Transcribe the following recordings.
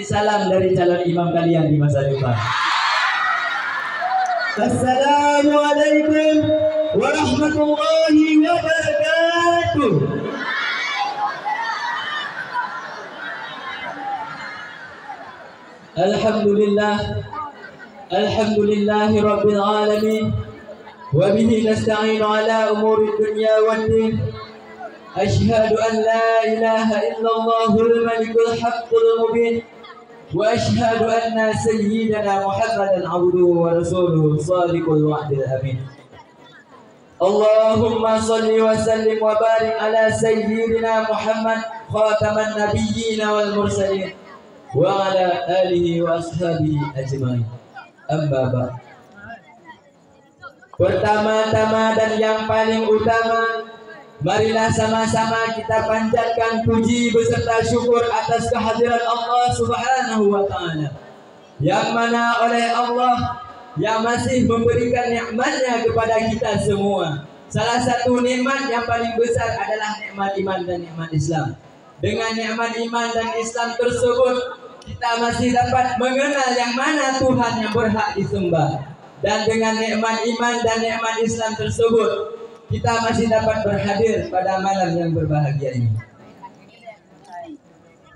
ini salam dari calon imam kalian di masa depan. Assalamualaikum warahmatullahi wabarakatuh. Alhamdulillah, alhamdulillahi rabbil alamin, wa bihi nasta'inu ala umuri dunya wad din. Asyhadu an la ilaha illallahul malikul haqqul mubin, wa asyhadu anna sayyidana Muhammadan abduhu wa rasuluhu shadiqul wa'dil amin. Allahumma salli wa sallim wa barik ala sayyidina Muhammad khataman nabiyyin wal mursalin wa ala alihi wa ashabihi ajmain. Amma ba'd. Pertama-tama dan yang paling utama, marilah sama-sama kita panjatkan puji beserta syukur atas kehadiran Allah Subhanahu wa taala, yang mana oleh Allah yang masih memberikan nikmatnya kepada kita semua. Salah satu nikmat yang paling besar adalah nikmat iman dan nikmat Islam. Dengan nikmat iman dan Islam tersebut, kita masih dapat mengenal yang mana Tuhan yang berhak disembah. Dan dengan nikmat iman dan nikmat Islam tersebut, kita masih dapat berhadir pada malam yang berbahagia ini.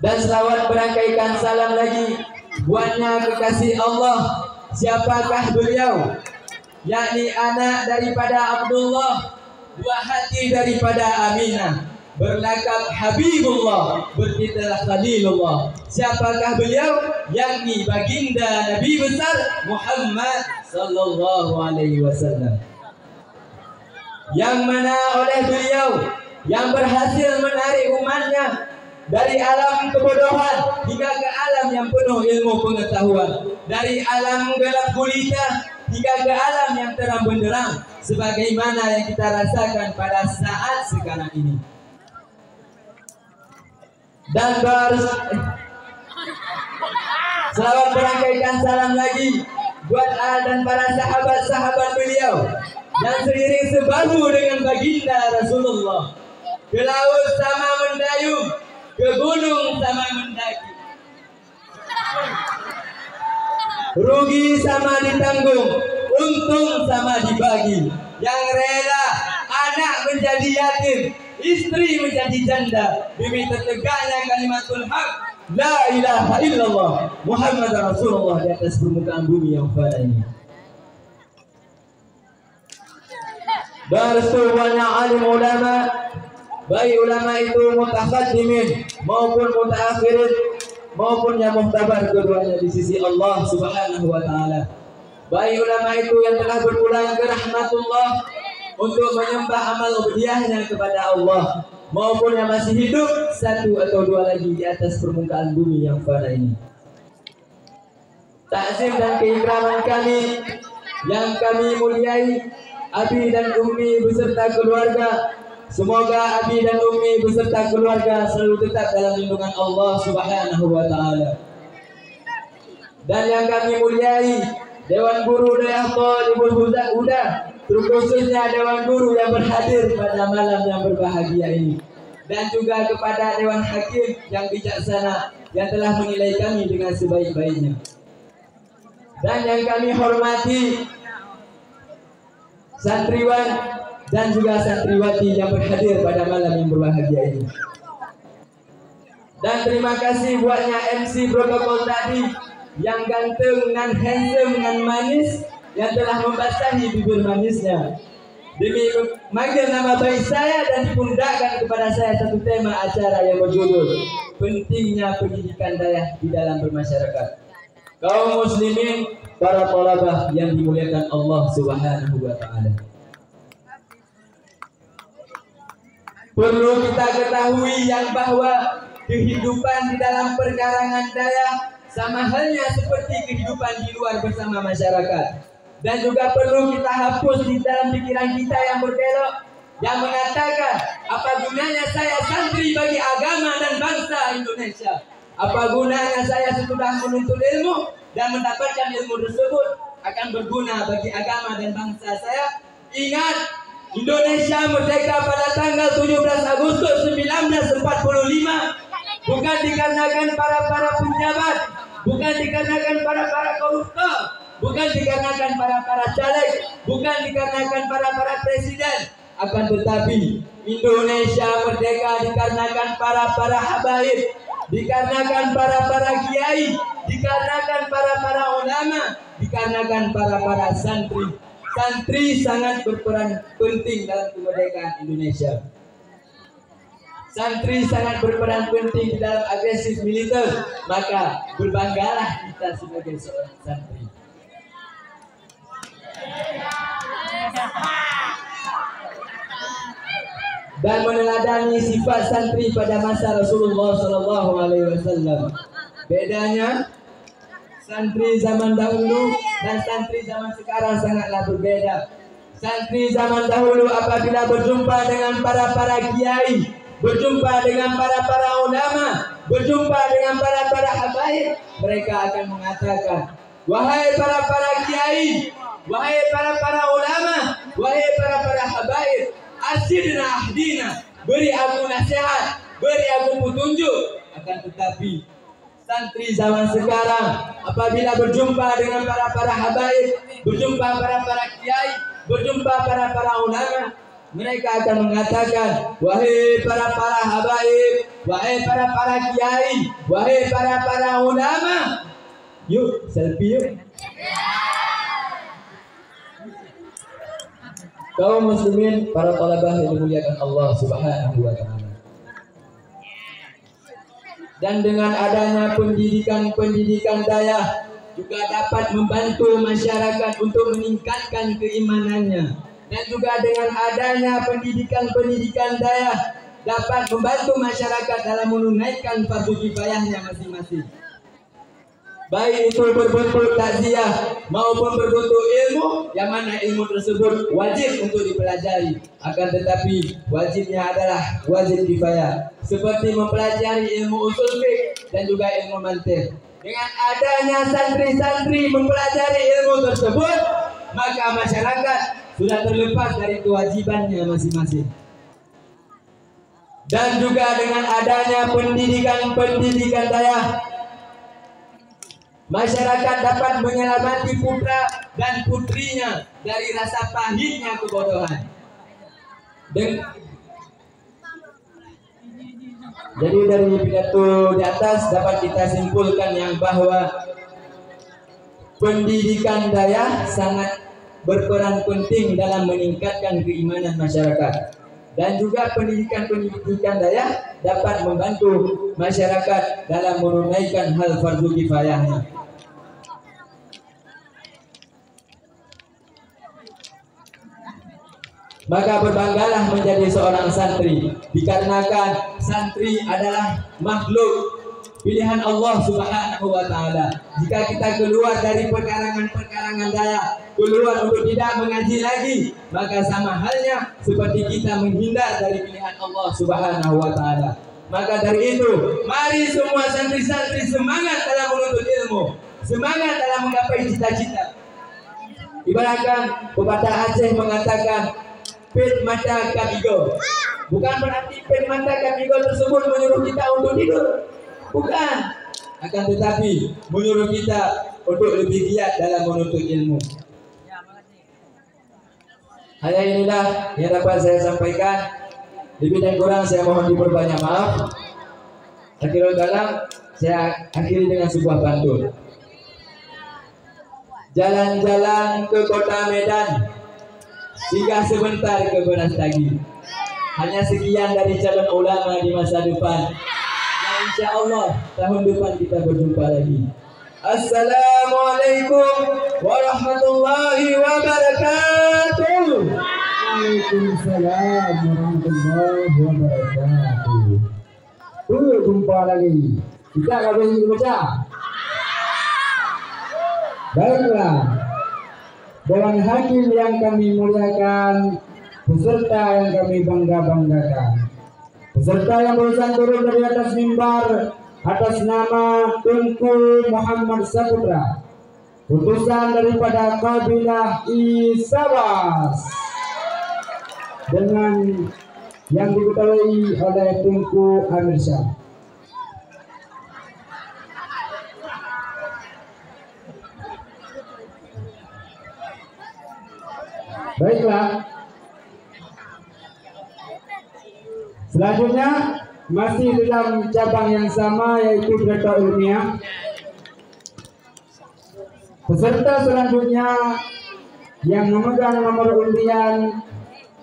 Dan selawat berangkaikan salam lagi buatnya kekasih Allah. Siapakah beliau? Yakni anak daripada Abdullah, buah hati daripada Aminah, berlakab Habibullah, bertitel Khalilullah. Siapakah beliau? Yakni baginda Nabi besar Muhammad sallallahu alaihi wasallam, yang mana oleh beliau yang berhasil menarik umatnya dari alam kebodohan hingga ke alam yang penuh ilmu pengetahuan, dari alam gelap gulita hingga ke alam yang terang benderang, sebagaimana yang kita rasakan pada saat sekarang ini. Dan selamat berangkaikan salam lagi buat dan para sahabat-sahabat beliau yang seiring sebahu dengan baginda Rasulullah. Ke laut sama mendayung, ke gunung sama mendaki, rugi sama ditanggung, untung sama dibagi. Yang rela anak menjadi yatim, istri menjadi janda, demi tertegaknya kalimatul haq, la ilaha illallah Muhammad Rasulullah di atas permukaan bumi yang fana ini. Bersemuanya alim ulama, baik ulama itu mutaqaddimin maupun mutaakhirin maupun yang muhtabar, keduanya di sisi Allah Subhanahu wa taala. Baik ulama itu yang telah berpulang ke rahmatullah untuk menyembah amal ubudiyahnya kepada Allah, maupun yang masih hidup satu atau dua lagi di atas permukaan bumi yang fana ini. Takzim dan keikraman kami yang kami muliai Abi dan Ummi beserta keluarga. Semoga Abi dan Ummi beserta keluarga selalu tetap dalam lindungan Allah Subhanahu wa taala. Dan yang kami muliai Dewan Guru Dayah Talibul Huda, terkhususnya Dewan Guru yang berhadir pada malam yang berbahagia ini, dan juga kepada Dewan Hakim yang bijaksana yang telah menilai kami dengan sebaik-baiknya. Dan yang kami hormati santriwan dan juga santriwati yang berhadir pada malam yang berbahagia ini. Dan terima kasih buatnya MC protokol tadi yang ganteng dan handsome dan manis, yang telah membasahi bibir manisnya demi memanggil nama baik saya dan dipundakkan kepada saya satu tema acara yang berjudul pentingnya pendidikan dayah di dalam bermasyarakat. Kaum muslimin, para thalabah yang dimuliakan Allah Subhanahu wa taala, perlu kita ketahui yang bahwa kehidupan di dalam perkarangan dayah sama halnya seperti kehidupan di luar bersama masyarakat. Dan juga perlu kita hapus di dalam pikiran kita yang berbelok, yang mengatakan apa gunanya saya santri bagi agama dan bangsa Indonesia, apa gunanya saya sesudah menuntut ilmu dan mendapatkan ilmu tersebut akan berguna bagi agama dan bangsa saya. Ingat, Indonesia merdeka pada tanggal 17 Agustus 1945 bukan dikarenakan para penjabat, bukan dikarenakan para koruptor, bukan dikarenakan para caleg, bukan dikarenakan para presiden, akan tetapi Indonesia merdeka dikarenakan para habaib, dikarenakan para kiai, dikarenakan para ulama, dikarenakan para santri. Santri sangat berperan penting dalam kemerdekaan Indonesia. Santri sangat berperan penting di dalam agresif militer, maka berbanggalah kita sebagai seorang santri. Dan meneladani sifat santri pada masa Rasulullah SAW. Bedanya santri zaman dahulu dan santri zaman sekarang sangatlah berbeda. Santri zaman dahulu apabila berjumpa dengan para kiai, berjumpa dengan para ulama, berjumpa dengan para habaib, mereka akan mengatakan, wahai para kiai, wahai para ulama, wahai para habaib, asidna ahdina, beri aku nasihat, beri aku petunjuk. Akan tetapi santri zaman sekarang apabila berjumpa dengan para habaib, berjumpa para kiai, berjumpa para ulama, mereka akan mengatakan, wahai para habaib, wahai para kiai, wahai para ulama, yuk selfie yuk. Kaum muslimin, para talabah yang dimuliakan Allah Subhanahu wa taala. Dan dengan adanya pendidikan daya juga dapat membantu masyarakat untuk meningkatkan keimanannya. Dan juga dengan adanya pendidikan daya dapat membantu masyarakat dalam menunaikan fardu kifayahnya masing-masing. Baik itu berbentuk takziah maupun berbentuk ilmu, yang mana ilmu tersebut wajib untuk dipelajari. Akan tetapi wajibnya adalah wajib kifayah, seperti mempelajari ilmu usul fiqh dan juga ilmu mantiq. Dengan adanya santri-santri mempelajari ilmu tersebut, maka masyarakat sudah terlepas dari kewajibannya masing-masing. Dan juga dengan adanya pendidikan daya, masyarakat dapat menyelamati putra dan putrinya dari rasa pahitnya kebodohan. Jadi dari pidato di atas dapat kita simpulkan yang bahwa pendidikan daya sangat berperan penting dalam meningkatkan keimanan masyarakat. Dan juga pendidikan daya dapat membantu masyarakat dalam menunaikan hal fardu kifayahnya. Maka berbanggalah menjadi seorang santri, dikarenakan santri adalah makhluk pilihan Allah Subhanahu wa taala. Jika kita keluar dari perkarangan daya, keluar untuk tidak mengaji lagi, maka sama halnya seperti kita menghindar dari pilihan Allah Subhanahu wa taala. Maka dari itu, mari semua santri-santri semangat dalam menuntut ilmu, semangat dalam menggapai cita-cita. Ibaratkan pepatah Aceh mengatakan, pet mata kabigo. Bukan berarti pet mata kabigo tersebut menyuruh kita untuk tidur, bukan. Akan tetapi menyuruh kita untuk lebih giat dalam menuntut ilmu. Hanya inilah yang dapat saya sampaikan. Lebih dan kurang saya mohon diperbanyak maaf. Akhirul kalam, saya akhiri dengan sebuah pantun. Jalan-jalan ke kota Medan, singgah sebentar ke Brastagi. Hanya sekian dari calon ulama di masa depan. Dan insya Allah tahun depan kita berjumpa lagi. Assalamualaikum warahmatullahi wabarakatuh. Waalaikumsalam warahmatullahi wabarakatuh. Jumpa lagi. Kita akan baca. Baiklah. Dewan Hakim yang kami muliakan, peserta yang kami bangga-banggakan, peserta yang berusaha turun dari atas mimbar atas nama Tunku Muhammad Saputra, utusan daripada kabilah Isabas, dengan yang diketuai oleh Tunku Amir Syah. Baiklah. Selanjutnya masih dalam cabang yang sama, yaitu data ilmiah. Peserta selanjutnya yang memegang nomor undian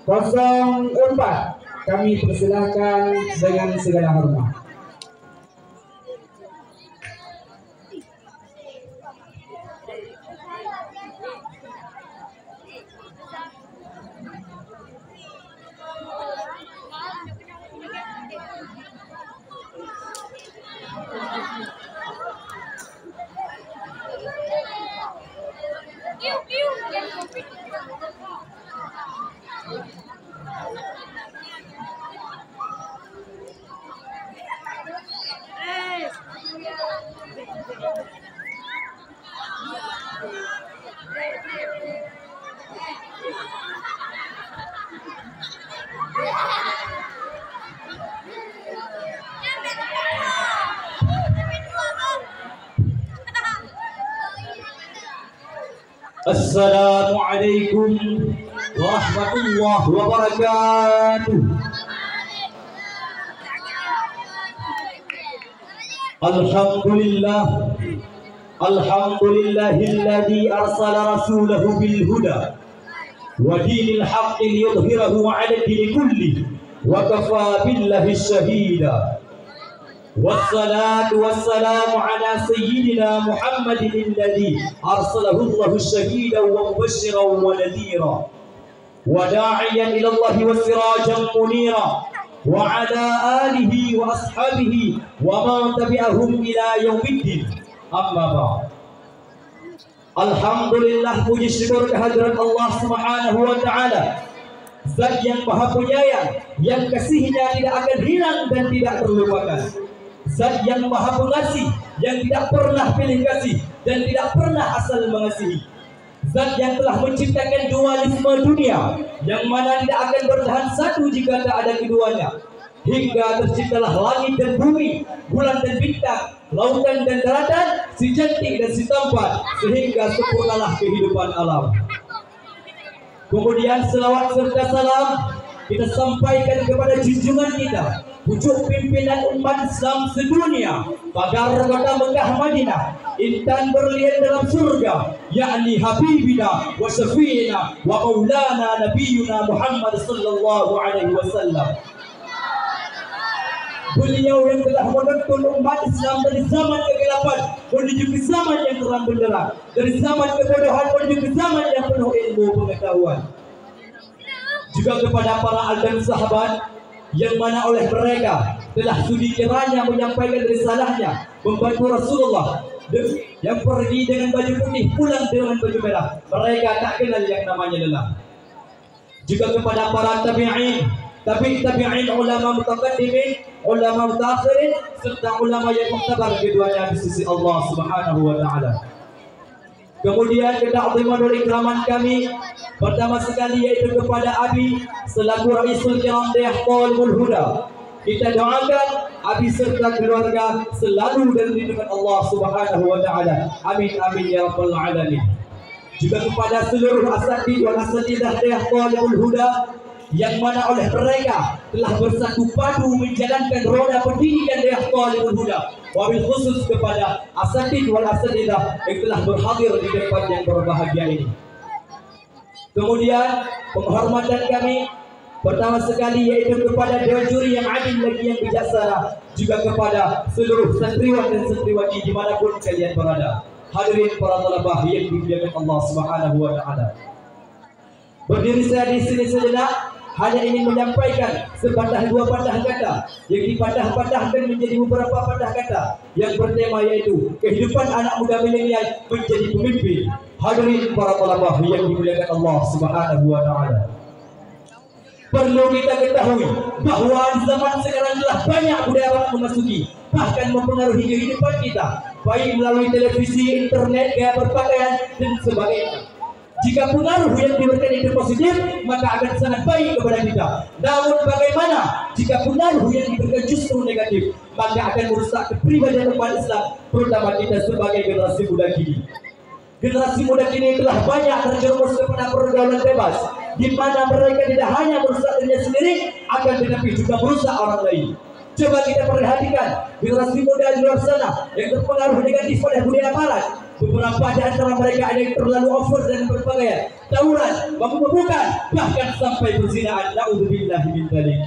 04 kami persilahkan dengan segala hormat. Assalamualaikum warahmatullahi wabarakatuh. Alhamdulillah, alhamdulillahilladzi arsala rasulahu bil huda wa dinil haqqi liyudhhirahu 'ala dini kulli wa kafa billahi shahida. Wassalatu wassalamu ala sayyidina Muhammadin alladhi arsalahu Allahu shahidan wa mubashiran wa nadhira wa da'iyan ila Allah wa sirajan munira wa ala alihi wa ashabihi wa man tabi'ahum ila yaumiddin. Amma ba'd. Alhamdulillah, puji syukur kehadirat Allah Subhanahu wa taala, Zat yang Maha Penyayang, yang kasihnya tidak akan hilang dan tidak terlupakan. Zat yang Maha Pengasih, yang tidak pernah pilih kasih dan tidak pernah asal mengasihi. Zat yang telah menciptakan dualisme dunia, yang mana tidak akan bertahan satu jika tak ada keduanya. Hingga terciptalah langit dan bumi, bulan dan bintang, lautan dan daratan, si cantik dan si tampan, sehingga sempurnalah kehidupan alam. Kemudian selawat serta salam kita sampaikan kepada junjungan kita, pucuk pimpinan umat Islam sedunia, pagar kota Mekah Madinah, intan berlian dalam surga, yakni Habibina wa Syafi'ina wa Maulana Nabiyuna Muhammad sallallahu alaihi wasallam. Beliau yang telah menuntun umat Islam dari zaman kegelapan menuju ke zaman yang terang benderang, dari zaman kebodohan menuju ke zaman yang penuh ilmu pengetahuan. Juga kepada para alim sahabat yang mana oleh mereka telah sudi kiranya menyampaikan risalahnya, membantu Rasulullah yang pergi dengan baju putih pulang dengan baju merah. Mereka tak kenal yang namanya lelah. Juga kepada para tabi'in, tabi'in, ulama mutaqaddimin, ulama mutaakhirin, serta ulama yang muktabar keduanya di sisi Allah Subhanahu wa taala. Kemudian keta'ziman dan ikraman kami pertama sekali yaitu kepada Abi selaku Raisul Kiram Dayah Talibul Huda. Kita doakan Abi serta keluarga selalu dalam lindungan Allah Subhanahu wa taala. Amin amin ya rabbal alamin. Juga kepada seluruh asatidz wal asatidah Dayah Talibul Huda yang mana oleh mereka telah bersatu padu menjalankan roda pendidikan Dayah Talibul Huda. Wabil khusus kepada asatidz wal asatidah yang telah berhadir di depan yang berbahagia ini. Kemudian penghormatan kami pertama sekali yaitu kepada dewan juri yang adil lagi yang bijaksana, juga kepada seluruh santriwan dan santriwati dimanapun kalian berada. Hadirin para talabah yang dimuliakan Allah Subhanahu wa taala. Berdiri saya di sini sejenak hanya ingin menyampaikan sepatah dua patah kata yang dipatah-patahkan menjadi beberapa patah kata yang bertema yaitu kehidupan anak muda milenial menjadi pemimpin. Hadirin para talabah yang dimuliakan Allah Subhanahu wa taala. Perlu kita ketahui bahwa di zaman sekarang telah banyak budaya barat memasuki, bahkan mempengaruhi kehidupan kita, baik melalui televisi, internet, gaya berpakaian dan sebagainya. Jika pengaruh yang diberikan itu positif, maka akan sangat baik kepada kita. Namun bagaimana jika pengaruh yang diberikan justru negatif, maka akan merusak kepribadian umat Islam, terutama kita sebagai generasi muda kini. Generasi muda kini telah banyak terjerumus kepada pergaulan bebas, di mana mereka tidak hanya merusak dirinya sendiri, akan tetapi juga merusak orang lain. Coba kita perhatikan generasi muda di luar sana yang terpengaruh negatif oleh budaya barat. Beberapa di antara mereka ada yang terlalu over dan berpakaian, tawuran, mabuk-mabukan, bahkan sampai berzinaan. Na'udzubillahi min dzalik.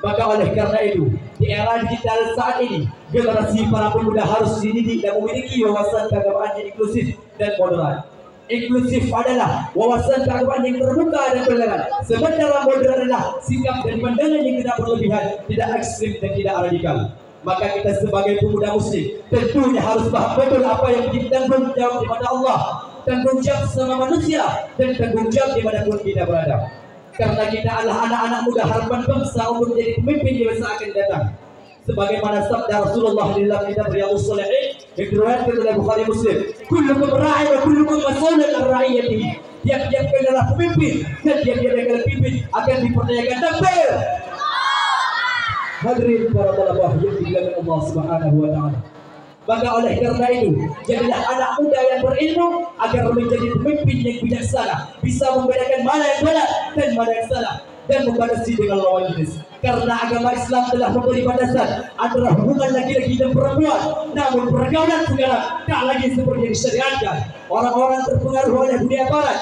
Maka oleh karena itu, di era digital saat ini, generasi para pemuda harus dididik dan memiliki wawasan keagamaan yang inklusif dan moderat. Inklusif adalah wawasan keagamaan yang terbuka dan toleran. Sementara moderat adalah sikap dan pandangan yang tidak berlebihan, tidak ekstrim dan tidak radikal. Maka kita sebagai pemuda muslim tentunya harus paham betul apa yang menjadi tanggung jawab di mana Allah, tanggung jawab sama manusia, dan tanggung jawab dimanapun kita berada. Karena kita adalah anak-anak muda harapan bangsa untuk menjadi pemimpin di masa akan datang. Sebagaimana sabda Rasulullah di dalam kitab Riyadhus Shalihin yang diriwayatkan oleh Bukhari Muslim, kullukum ra'in wa kullukum mas'ulun 'an ra'iyatihi. Tiap-tiap kalian adalah pemimpin dan tiap-tiap kalian pimpin akan dipertanyakan. Takbir. Hadirin para talabah yang dimuliakan Allah Subhanahu wa taala. Maka oleh karena itu, jadilah anak muda yang berilmu agar menjadi pemimpin yang bijaksana, bisa membedakan mana yang benar dan mana yang salah, dan membatasi dengan lawan jenis. Karena agama Islam telah memberi batasan antara hubungan laki-laki dan perempuan. Namun pergaulan sekarang tak lagi seperti yang disyariatkan. Orang-orang terpengaruh oleh budaya barat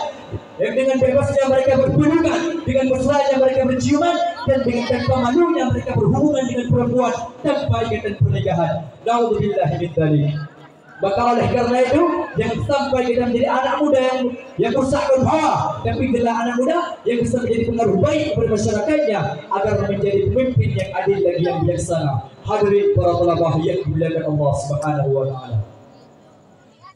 yang dengan bebasnya mereka berpelukan, dengan mesranya mereka berciuman, dan dengan tanpa malunya mereka berhubungan dengan perempuan tanpa ikatan pernikahan. Na'udzubillahi min dzalik. Maka oleh karena itu, yang sampai kita menjadi anak muda yang bersakun hawa, tapi adalah anak muda yang bisa menjadi pengaruh baik kepada masyarakatnya agar menjadi pemimpin yang adil dan yang bijaksana. Hadirin para talabah yang dimuliakan Allah Subhanahu wa taala.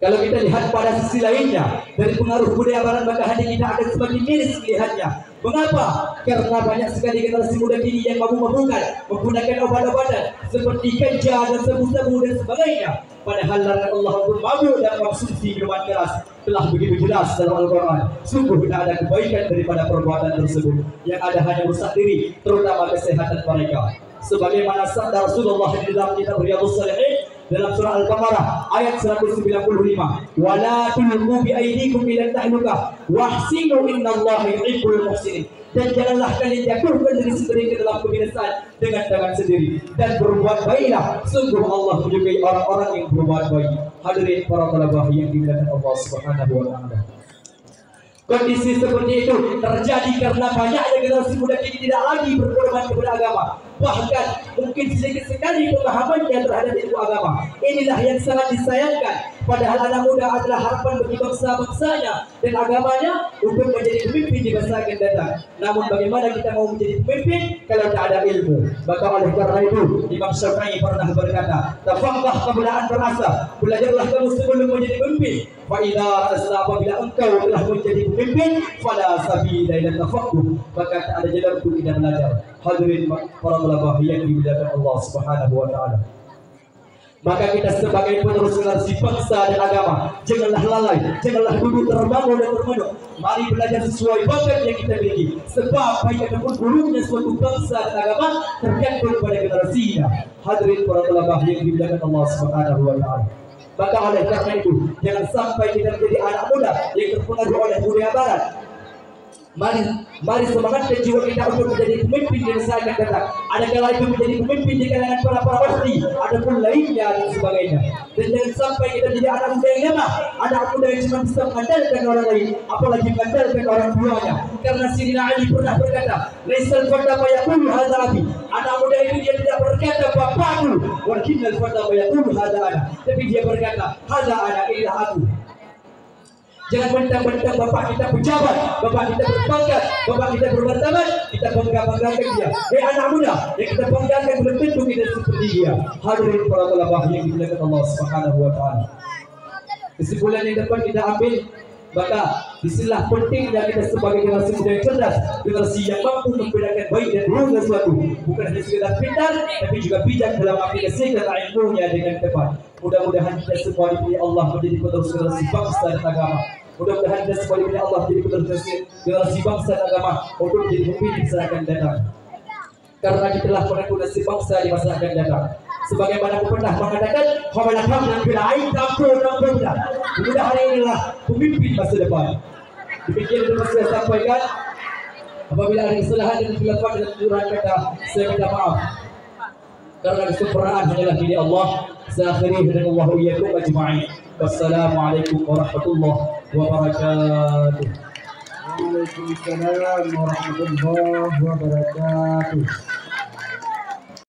Kalau kita lihat pada sisi lainnya dari pengaruh budaya barat, maka hati kita akan semakin miris melihatnya. Mengapa? Karena banyak sekali generasi muda kini yang mabuk-mabukan, menggunakan obat-obatan seperti ganja dan sabu-sabu dan sebagainya. Padahal larangan Allah untuk mabuk dan konsumsi minuman keras telah begitu jelas dalam Al-Quran. Sungguh tidak ada kebaikan daripada perbuatan tersebut. Yang ada hanya rusak diri, terutama kesehatan mereka. Sebagaimana sabda Rasulullah di dalam kitab Riyadhus Shalihin dalam surah Al-Baqarah ayat 195, wala tulqu bi aydikum ila tahlukah wahsinu innallaha yuhibbul muhsinin. Dan janganlah kalian jatuhkan diri sendiri ke dalam kebinasaan dengan tangan sendiri, dan berbuat baiklah, sungguh Allah menyukai orang-orang yang berbuat baik. Hadirin para talabah yang dimuliakan Allah Subhanahu wa taala. Kondisi seperti itu terjadi karena banyaknya generasi muda kini tidak lagi berkorban kepada agama. Bahkan mungkin sedikit sekali pemahamannya terhadap ilmu agama. Inilah yang sangat disayangkan. Padahal anak muda adalah harapan bagi bangsa-bangsanya dan agamanya untuk menjadi pemimpin di masa akan datang. Namun bagaimana kita mau menjadi pemimpin kalau tak ada ilmu? Maka oleh karena itu Imam Syafi'i pernah berkata, tafaqah qabla an tar'asa. Belajarlah kamu sebelum menjadi pemimpin. Fa idza ra'asta, apabila engkau telah menjadi pemimpin, fala sabila ila tafaqquh, maka tak ada jalan untuk tidak belajar. Hadirin para ulama yang dimuliakan Allah Subhanahu wa taala. Maka kita sebagai penerus generasi bangsa dan agama, janganlah lalai, janganlah duduk terbangun dan termenung. Mari belajar sesuai bakat yang kita miliki. Sebab baik ataupun buruknya suatu bangsa dan agama tergantung pada generasinya. Hadirin para ulama yang dimuliakan Allah Subhanahu wa taala. Maka oleh karena itu, jangan sampai kita menjadi anak muda yang terpengaruh oleh budaya barat. Mari semangatkan jiwa kita untuk menjadi pemimpin di masa akan datang. Ada kala itu menjadi pemimpin di kalangan para wali, adapun lainnya dan sebagainya. Dan jangan sampai kita jadi anak muda yang lemah, anak muda yang cuma bisa mengandalkan orang lain, apalagi mengandalkan orang tuanya. Karena Sayyidina Ali pernah berkata, "Laisal fata ma yaqulu hadza abi." Anak muda itu dia tidak berkata bapakku, "Walakinnal fata ma yaqulu hadza ana." Tapi dia berkata, "Hadza ana, inilah aku." Jangan mentang-mentang bapak kita pejabat, bapak kita berpangkat, bapak kita bermartabat, kita bangga-banggakan dia. Anak muda yang kita banggakan belum tentu kita seperti dia. Hadirin para ulama yang dimuliakan Allah Subhanahu wa taala. Kesimpulan yang dapat kita ambil, maka disinilah pentingnya kita sebagai generasi muda yang cerdas, generasi yang mampu membedakan baik dan buruk sesuatu, bukan hanya sekedar pintar, tapi juga bijak dalam aplikasikan ilmunya dengan tepat. Mudah-mudahan kita semua dipilih Allah menjadi penerus generasi bangsa dan agama. Mudah-mudahan kita semua dipilih Allah menjadi penerus generasi bangsa dan agama untuk menjadi pemimpin di masa akan datang. Karena kita telah menanggung nasib bangsa di masa akan datang. Sebagaimana aku pernah mengatakan, "Hamalakam yang beraih tampil mudah-mudahan inilah pemimpin masa depan." Demikian yang saya sampaikan. Apabila ada kesalahan dan kesilapan dan kekurangan kata, saya minta maaf. Karena kesempurnaan hanyalah milik Allah. Sakhiri hadanallahu iyyakum ajma'in. Wassalamualaikum warahmatullahi wabarakatuh. Waalaikumsalam warahmatullahi wabarakatuh.